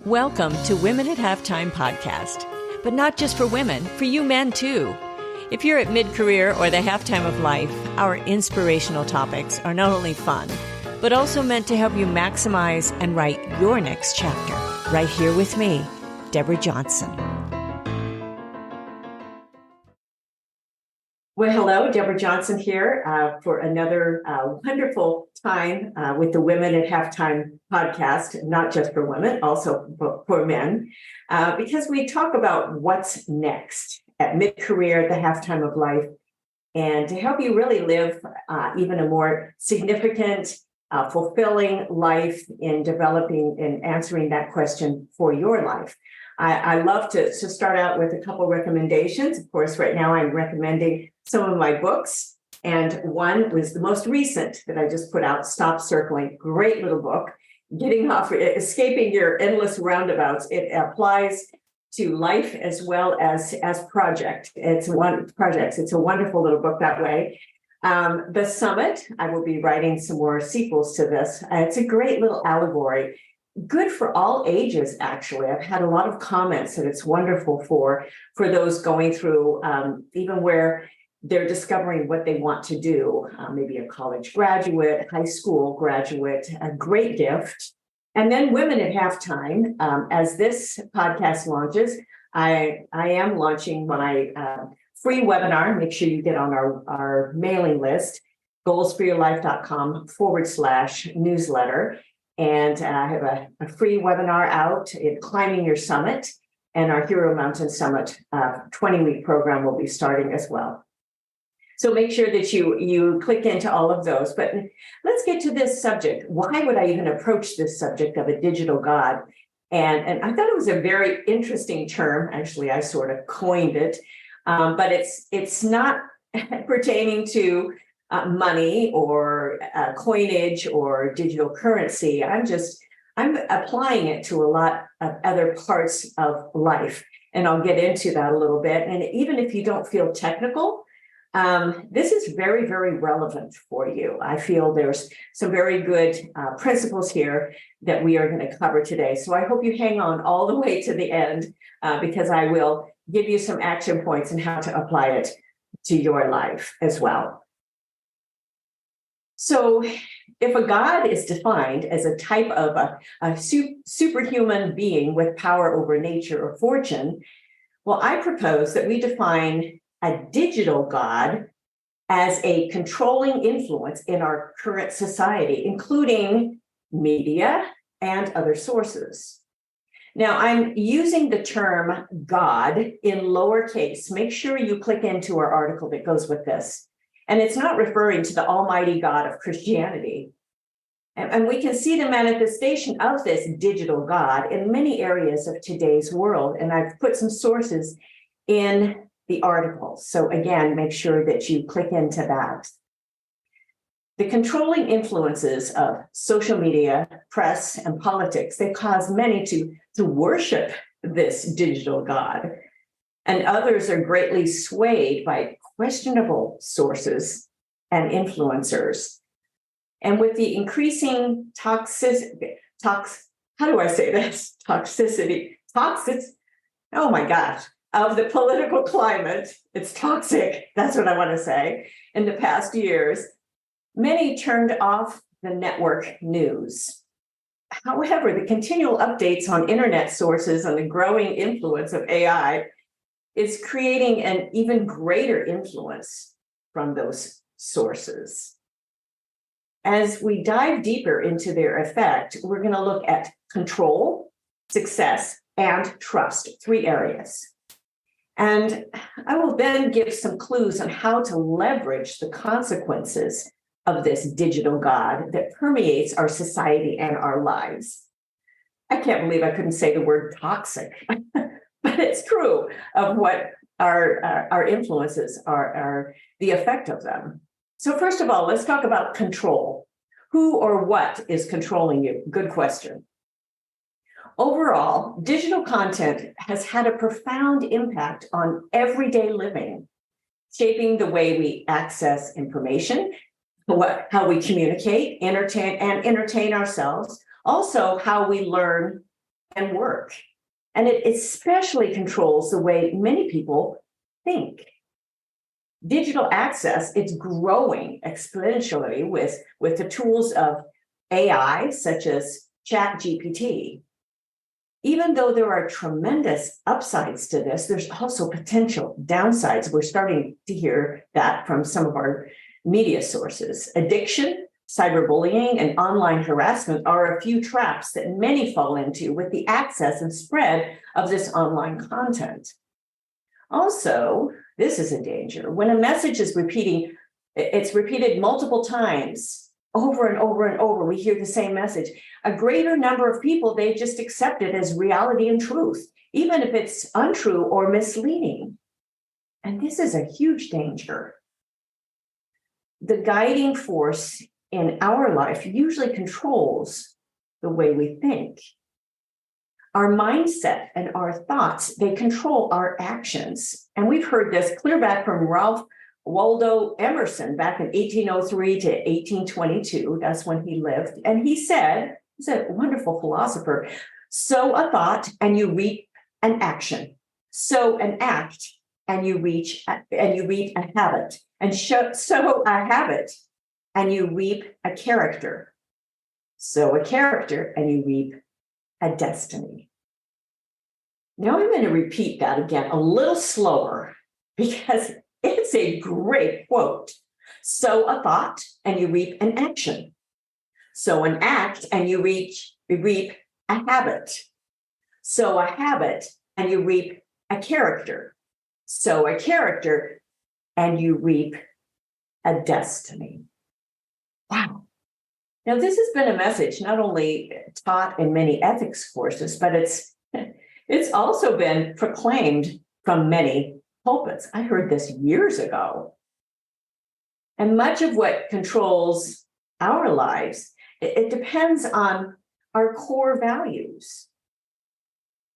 Welcome to Women at Halftime podcast, but not just for women, for you men too. If you're at mid-career or the halftime of life, our inspirational topics are not only fun, but also meant to help you maximize and write your next chapter. Right here with me, Deborah Johnson. Well, hello, Deborah Johnson here for another wonderful time with the Women at Halftime podcast, not just for women, also for men, because we talk about what's next at mid-career, the halftime of life, and to help you really live even a more significant, fulfilling life in developing and answering that question for your life. I love to start out with a couple recommendations. Of course, right now I'm recommending some of my books, and one was the most recent that I just put out, Stop Circling. Great little book, escaping your endless roundabouts. It applies to life as well as projects. It's a wonderful little book that way. The Summit, I will be writing some more sequels to this. It's a great little allegory. Good for all ages, actually. I've had a lot of comments that it's wonderful for those going through even where they're discovering what they want to do, maybe a college graduate, high school graduate, a great gift. And then Women at Halftime, as this podcast launches, I am launching my free webinar. Make sure you get on our mailing list, goalsforyourlife.com/newsletter. And I have a free webinar out in Climbing Your Summit, and our Hero Mountain Summit 20-week program will be starting as well. So make sure that you click into all of those. But let's get to this subject. Why would I even approach this subject of a digital God? And I thought it was a very interesting term. Actually, I sort of coined it, but it's not pertaining to money or coinage or digital currency. I'm applying it to a lot of other parts of life, and I'll get into that a little bit. And even if you don't feel technical, this is very, very relevant for you. I feel there's some very good principles here that we are going to cover today. So I hope you hang on all the way to the end because I will give you some action points and how to apply it to your life as well. So if a God is defined as a type of a superhuman being with power over nature or fortune, well, I propose that we define a digital God as a controlling influence in our current society, including media and other sources. Now, I'm using the term God in lowercase. Make sure you click into our article that goes with this. And it's not referring to the almighty God of Christianity. And we can see the manifestation of this digital God in many areas of today's world. And I've put some sources in the article. So again, make sure that you click into that. The controlling influences of social media, press, and politics, they cause many to worship this digital God. And others are greatly swayed by questionable sources and influencers. And with the increasing toxicity, oh my gosh, of the political climate, it's toxic, that's what I want to say, in the past years, many turned off the network news. However, the continual updates on internet sources and the growing influence of AI is creating an even greater influence from those sources. As we dive deeper into their effect, we're going to look at control, success, and trust, 3 areas. And I will then give some clues on how to leverage the consequences of this digital God that permeates our society and our lives. I can't believe I couldn't say the word toxic, but it's true of what our influences are the effect of them. So first of all, let's talk about control. Who or what is controlling you? Good question. Overall, digital content has had a profound impact on everyday living, shaping the way we access information, how we communicate, entertain ourselves, also how we learn and work. And it especially controls the way many people think. Digital access, it's growing exponentially with the tools of AI, such as ChatGPT. Even though there are tremendous upsides to this, there's also potential downsides. We're starting to hear that from some of our media sources. Addiction, cyberbullying, and online harassment are a few traps that many fall into with the access and spread of this online content. Also, this is a danger. When a message is it's repeated multiple times, over and over and over, we hear the same message. A greater number of people, they just accept it as reality and truth, even if it's untrue or misleading. And this is a huge danger. The guiding force in our life usually controls the way we think. Our mindset and our thoughts, they control our actions. And we've heard this clear back from Ralph Waldo Emerson back in 1803 to 1822. That's when he lived. And he said, he's a wonderful philosopher, sow a thought and you reap an action. Sow an act and you reap a habit. And sow a habit and you reap a character. Sow a character and you reap a destiny. Now I'm going to repeat that again a little slower because it's a great quote. Sow a thought and you reap an action. Sow an act and you reap a habit. Sow a habit and you reap a character. Sow a character and you reap a destiny. Wow. Now, this has been a message not only taught in many ethics courses, but it's also been proclaimed from many pulpits. I heard this years ago. And much of what controls our lives, it depends on our core values.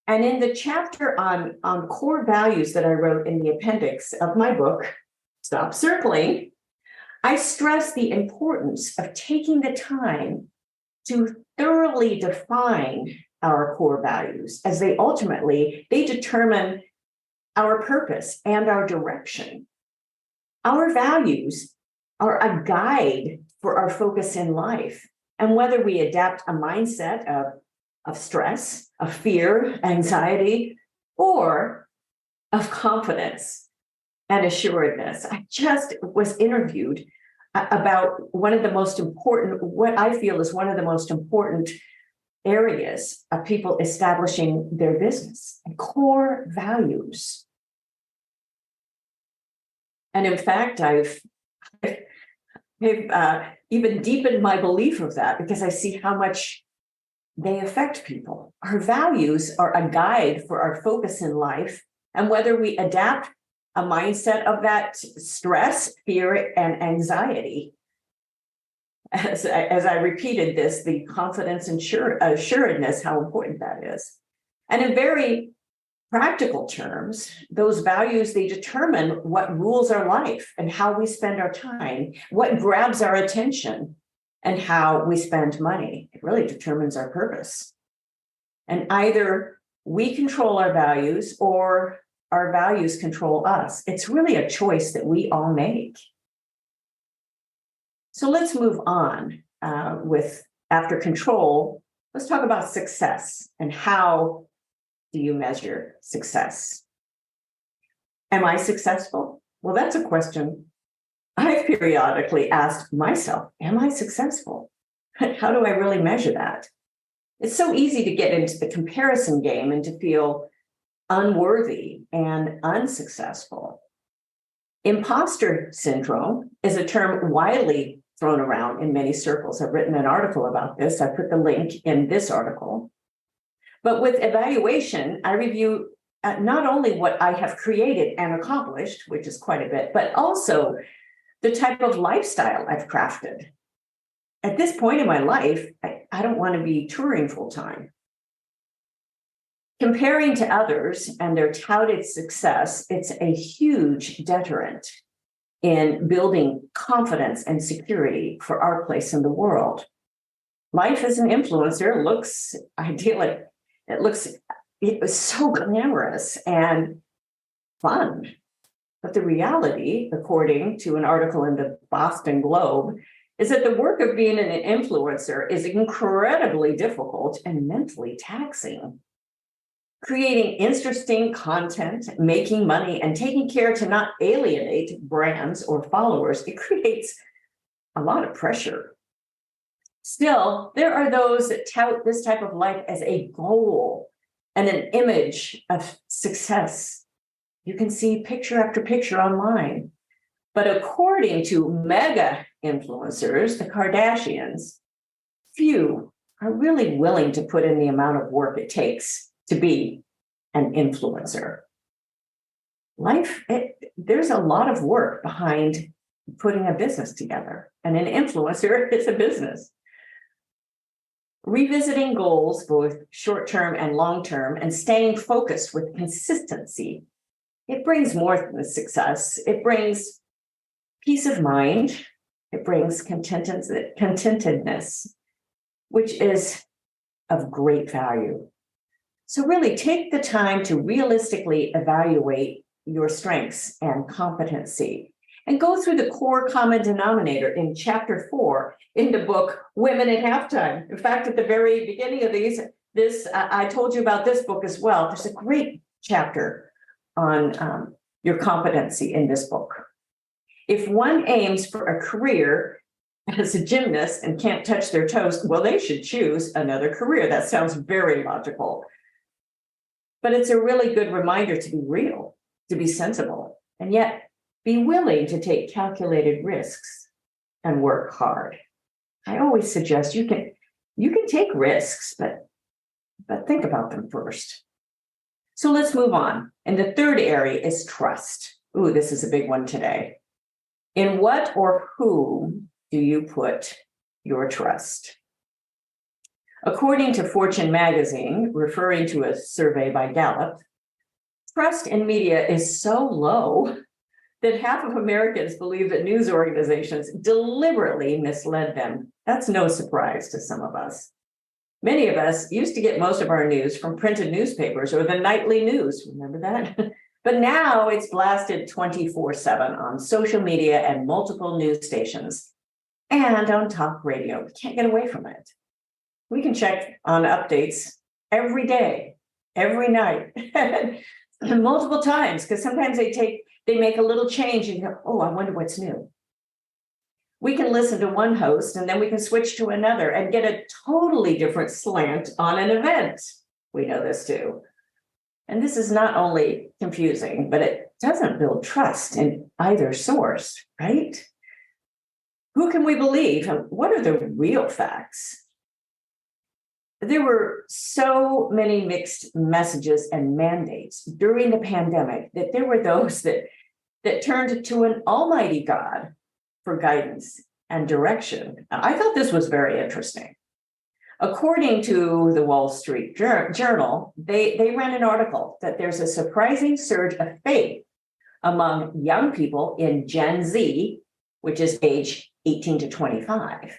And in the chapter on core values that I wrote in the appendix of my book, Stop Circling, I stress the importance of taking the time to thoroughly define our core values, as they determine our purpose and our direction. Our values are a guide for our focus in life, and whether we adapt a mindset of stress, of fear, anxiety, or of confidence and assuredness. I just was interviewed about what I feel is one of the most important areas of people establishing their business, and core values. And in fact, I've even deepened my belief of that because I see how much they affect people. Our values are a guide for our focus in life, and whether we adapt a mindset of that stress, fear, and anxiety. As I repeated this, the confidence and assuredness, how important that is. And in very practical terms, those values, they determine what rules our life and how we spend our time, what grabs our attention, and how we spend money. It really determines our purpose. And either we control our values or our values control us. It's really a choice that we all make. So let's move on after control. Let's talk about success and how do you measure success? Am I successful? Well, that's a question I've periodically asked myself. Am I successful? How do I really measure that? It's so easy to get into the comparison game and to feel unworthy and unsuccessful. Imposter syndrome is a term widely thrown around in many circles. I've written an article about this. I put the link in this article. But with evaluation, I review not only what I have created and accomplished, which is quite a bit, but also the type of lifestyle I've crafted. At this point in my life, I don't want to be touring full time. Comparing to others and their touted success, it's a huge deterrent in building confidence and security for our place in the world. Life as an influencer looks idyllic It was so glamorous and fun. But the reality, according to an article in the Boston Globe, is that the work of being an influencer is incredibly difficult and mentally taxing. Creating interesting content, making money, and taking care to not alienate brands or followers, it creates a lot of pressure. Still, there are those that tout this type of life as a goal and an image of success. You can see picture after picture online. But according to mega influencers, the Kardashians, few are really willing to put in the amount of work it takes to be an influencer. There's a lot of work behind putting a business together, and an influencer is a business. Revisiting goals, both short-term and long-term, and staying focused with consistency, it brings more than success. It brings peace of mind. It brings contentedness, which is of great value. So really take the time to realistically evaluate your strengths and competency and go through the core common denominator in chapter 4 in the book, Women at Halftime. In fact, at the very beginning of I told you about this book as well. There's a great chapter on your competency in this book. If one aims for a career as a gymnast and can't touch their toes, well, they should choose another career. That sounds very logical. But it's a really good reminder to be real, to be sensible, and yet be willing to take calculated risks and work hard. I always suggest you can take risks, but think about them first. So let's move on. And the third area is trust. Ooh, this is a big one today. In what or whom do you put your trust? According to Fortune magazine, referring to a survey by Gallup, trust in media is so low that half of Americans believe that news organizations deliberately misled them. That's no surprise to some of us. Many of us used to get most of our news from printed newspapers or the nightly news. Remember that? But now it's blasted 24/7 on social media and multiple news stations and on talk radio. We can't get away from it. We can check on updates every day, every night, multiple times, because sometimes they make a little change and go, oh, I wonder what's new. We can listen to one host and then we can switch to another and get a totally different slant on an event. We know this too. And this is not only confusing, but it doesn't build trust in either source, right? Who can we believe? And what are the real facts? There were so many mixed messages and mandates during the pandemic that there were those that turned to an almighty God for guidance and direction. I thought this was very interesting. According to the Wall Street Journal, they ran an article that there's a surprising surge of faith among young people in Gen Z, which is age 18 to 25.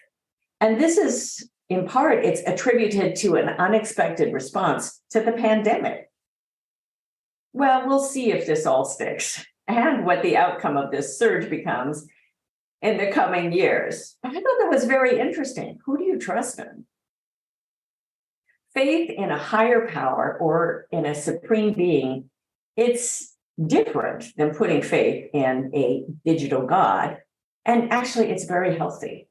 And this is, in part, it's attributed to an unexpected response to the pandemic. Well, we'll see if this all sticks and what the outcome of this surge becomes in the coming years. I thought that was very interesting. Who do you trust in? Faith in a higher power or in a supreme being, it's different than putting faith in a digital God. And actually, it's very healthy.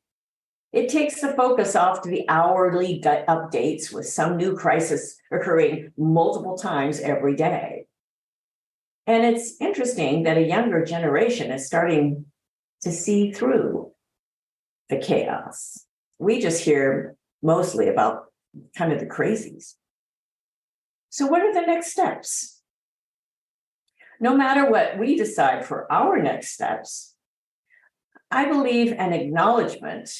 It takes the focus off to the hourly updates with some new crisis occurring multiple times every day. And it's interesting that a younger generation is starting to see through the chaos. We just hear mostly about kind of the crazies. So what are the next steps? No matter what we decide for our next steps, I believe an acknowledgement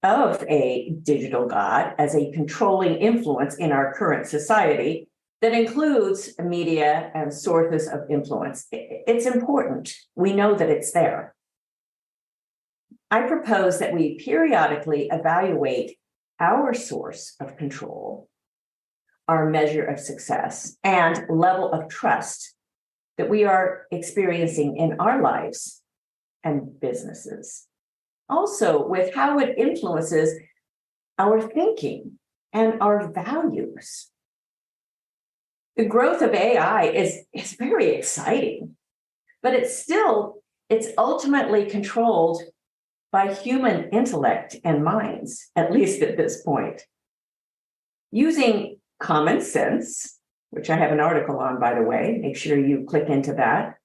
of a digital God as a controlling influence in our current society that includes media and sources of influence. It's important. We know that it's there. I propose that we periodically evaluate our source of control, our measure of success and level of trust that we are experiencing in our lives and businesses. Also, with how it influences our thinking and our values. The growth of AI is very exciting, but it's ultimately controlled by human intellect and minds, at least at this point. Using common sense, which I have an article on, by the way, make sure you click into that.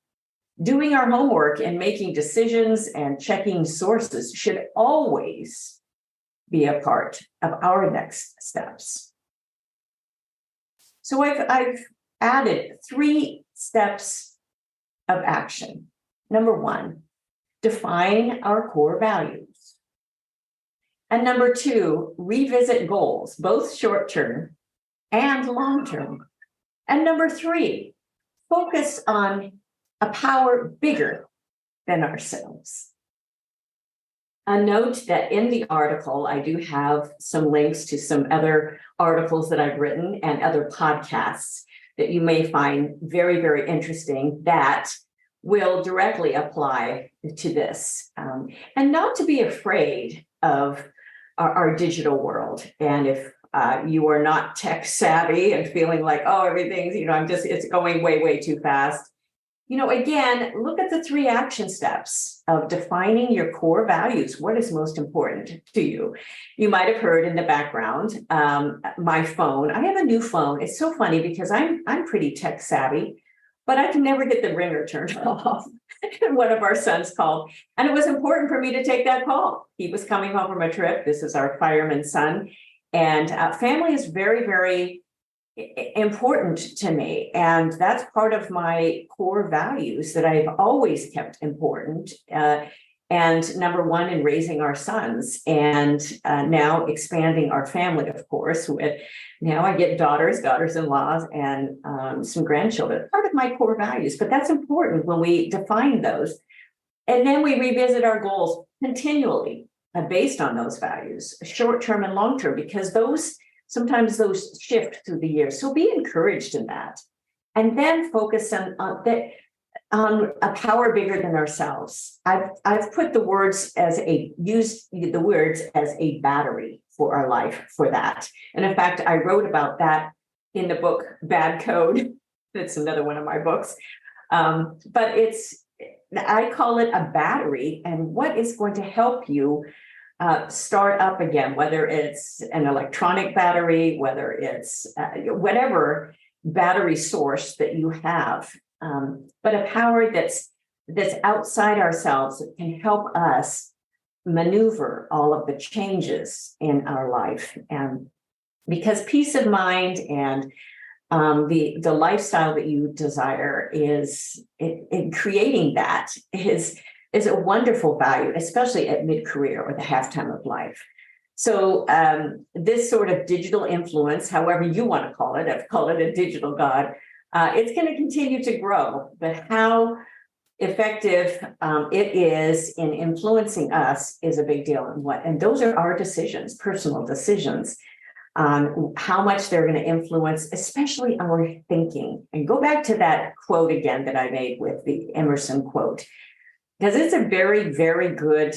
Doing our homework and making decisions and checking sources should always be a part of our next steps. So I've added 3 steps of action. Number 1, define our core values. And number 2, revisit goals, both short-term and long-term. And number 3, focus on a power bigger than ourselves. A note that in the article, I do have some links to some other articles that I've written and other podcasts that you may find very, very interesting that will directly apply to this. And not to be afraid of our digital world. And if you are not tech savvy and feeling like, oh, everything's, it's going way, way too fast. Again, look at the 3 action steps of defining your core values. What is most important to you? You might have heard in the background, my phone. I have a new phone. It's so funny because I'm pretty tech savvy, but I can never get the ringer turned off. And one of our sons called, and it was important for me to take that call. He was coming home from a trip. This is our fireman son, and family is very, very important to me. And that's part of my core values that I've always kept important. And number 1 in raising our sons, and now expanding our family, of course, with now I get daughters-in-laws, and some grandchildren, part of my core values. But that's important when we define those. And then we revisit our goals continually based on those values, short-term and long-term, because sometimes those shift through the years. So be encouraged in that. And then focus on a power bigger than ourselves. I've put the words used the words as a battery for our life for that. And in fact, I wrote about that in the book, Bad Code. That's another one of my books. But I call it a battery, and what is going to help you start up again, whether it's an electronic battery, whether it's whatever battery source that you have, but a power that's outside ourselves that can help us maneuver all of the changes in our life. And because peace of mind and the lifestyle that you desire is in creating that is a wonderful value, especially at mid-career or the halftime of life. So this sort of digital influence, however you want to call it, I've called it a digital god, it's going to continue to grow. But how effective it is in influencing us is a big deal. And those are our decisions, personal decisions, on how much they're going to influence, especially our thinking. And go back to that quote again that I made with the Emerson quote, because it's a very, very good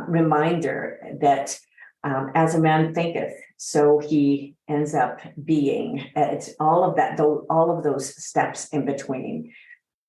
reminder that as a man thinketh, so he ends up being. It's all of that, all of those steps in between.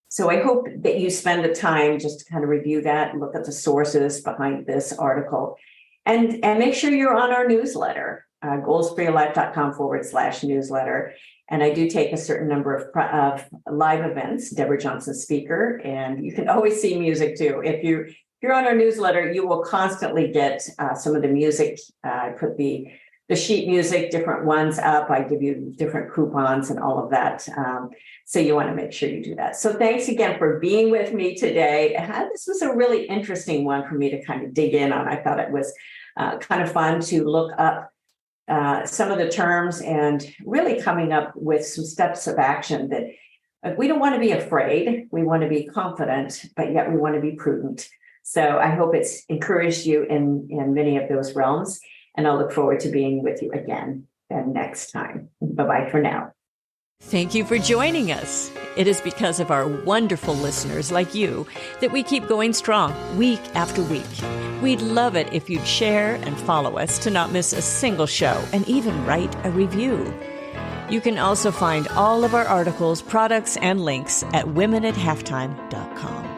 So I hope that you spend the time just to kind of review that and look at the sources behind this article, and make sure you're on our newsletter, goalsforyourlife.com/newsletter. And I do take a certain number of live events, Deborah Johnson speaker, and you can always see music too. If you're on our newsletter, you will constantly get some of the music. I put the sheet music, different ones up. I give you different coupons and all of that. So you want to make sure you do that. So thanks again for being with me today. This was a really interesting one for me to kind of dig in on. I thought it was kind of fun to look up some of the terms and really coming up with some steps of action that we don't want to be afraid. We want to be confident, but yet we want to be prudent. So I hope it's encouraged you in many of those realms, and I'll look forward to being with you again. next time. Bye-bye for now. Thank you for joining us. It is because of our wonderful listeners like you that we keep going strong week after week. We'd love it if you'd share and follow us to not miss a single show and even write a review. You can also find all of our articles, products, and links at womenathalftime.com.